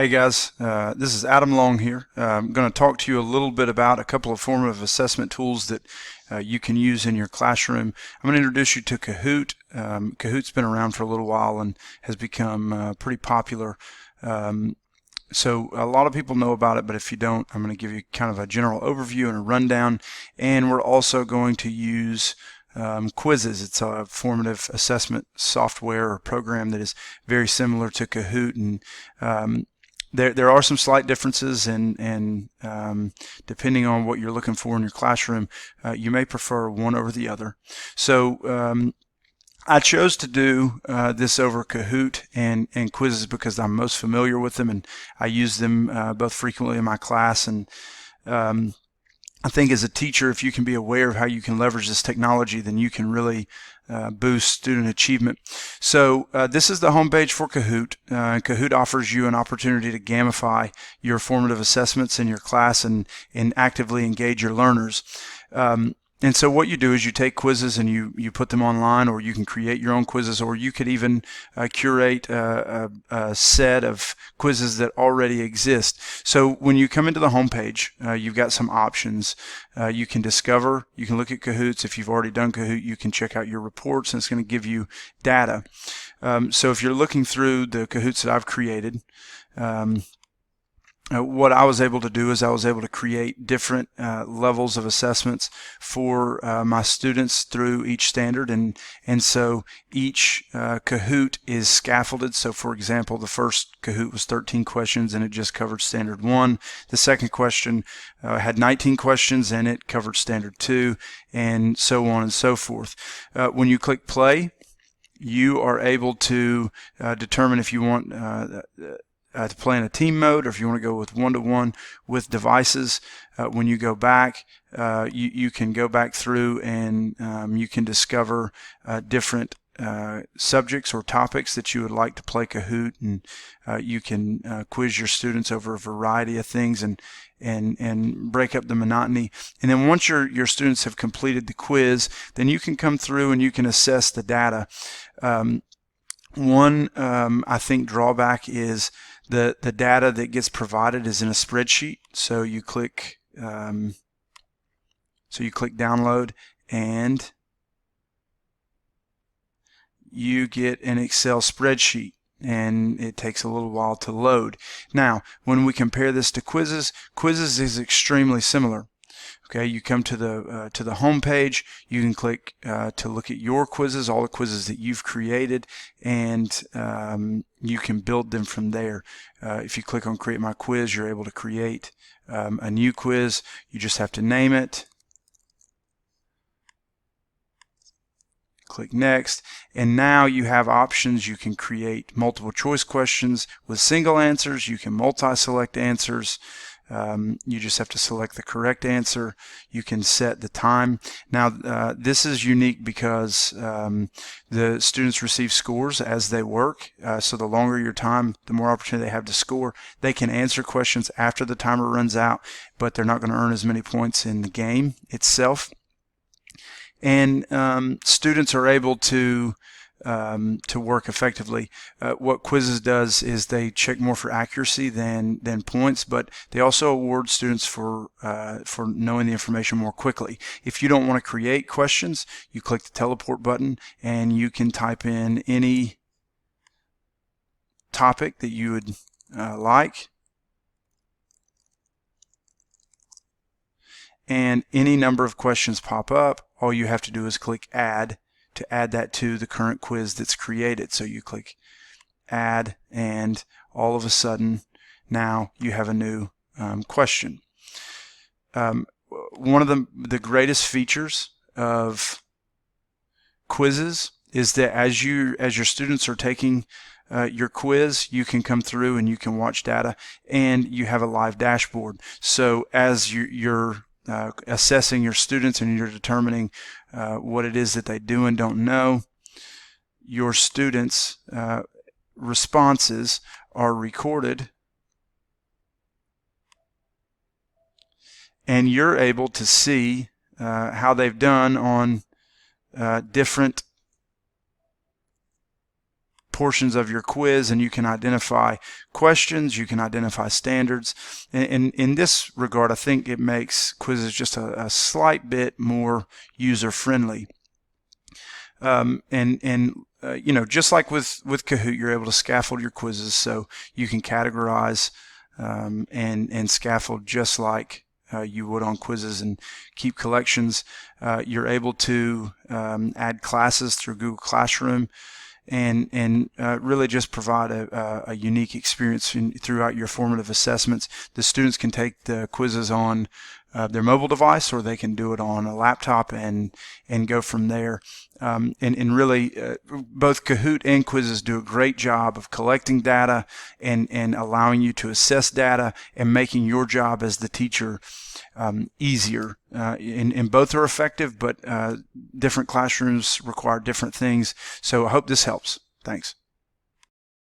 Hey guys, this is Adam Long here. I'm going to talk to you a little bit about a couple of formative assessment tools that you can use in your classroom. I'm going to introduce you to Kahoot. Kahoot's been around for a little while and has become pretty popular. So a lot of people know about it, but if you don't, I'm going to give you kind of a general overview and a rundown. And we're also going to use Quizizz. It's a formative assessment software or program that is very similar to Kahoot, and there are some slight differences, and depending on what you're looking for in your classroom, you may prefer one over the other. So I chose to do this over Kahoot and Quizizz because I'm most familiar with them, and I use them both frequently in my class. And I think as a teacher, if you can be aware of how you can leverage this technology, then you can really boost student achievement. So this is the homepage for Kahoot. Kahoot offers you an opportunity to gamify your formative assessments in your class and actively engage your learners. And so what you do is you take quizzes and you put them online, or you can create your own quizzes, or you could even curate a set of quizzes that already exist. So when you come into the home page, you've got some options. You can discover, you can look at Kahoots. If you've already done Kahoot, you can check out your reports, and it's going to give you data. So if you're looking through the Kahoots that I've created, what I was able to do is I was able to create different levels of assessments for my students through each standard, and so each Kahoot is scaffolded. So for example, the first Kahoot was 13 questions and it just covered standard 1. The second question had 19 questions and it covered standard 2, and so on and so forth. When you click play, you are able to determine if you want to play in a team mode, or if you want to go with one-to-one with devices. When you go back, you can go back through and you can discover different subjects or topics that you would like to play Kahoot, and you can quiz your students over a variety of things and break up the monotony. And then once your students have completed the quiz, then you can come through and you can assess the data. One I think drawback is the data that gets provided is in a spreadsheet. So you click download, and you get an Excel spreadsheet, and it takes a little while to load. Now, when we compare this to Quizizz, Quizizz is extremely similar. Okay, you come to the home page. You can click to look at your quizzes, all the quizzes that you've created, and you can build them from there. If you click on Create My Quiz, you're able to create a new quiz. You just have to name it. Click Next, and now you have options. You can create multiple choice questions with single answers. You can multi-select answers. You just have to select the correct answer. You can set the time. Now this is unique because the students receive scores as they work. So the longer your time, the more opportunity they have to score. They can answer questions after the timer runs out, but they're not going to earn as many points in the game itself. And students are able to work effectively. What Quizizz does is they check more for accuracy than points, but they also award students for knowing the information more quickly. If you don't want to create questions, you click the teleport button, and you can type in any topic that you would like, and any number of questions pop up. All you have to do is click Add to add that to the current quiz that's created. So you click Add, and all of a sudden now you have a new question. One of the greatest features of Quizizz is that as your students are taking your quiz, you can come through and you can watch data, and you have a live dashboard. So as you're assessing your students and you're determining what it is that they do and don't know, your students' responses are recorded, and you're able to see how they've done on different portions of your quiz, and you can identify questions, you can identify standards. And in this regard, I think it makes Quizizz just a slight bit more user-friendly. You know, just like with Kahoot, you're able to scaffold your quizzes, so you can categorize and scaffold just like you would on Quizizz, and keep collections. You're able to add classes through Google Classroom, and really just provide a unique experience throughout your formative assessments. The students can take the quizzes on their mobile device, or they can do it on a laptop and go from there. And really, both Kahoot and Quizizz do a great job of collecting data and allowing you to assess data and making your job as the teacher easier. And both are effective, but different classrooms require different things. So I hope this helps. Thanks.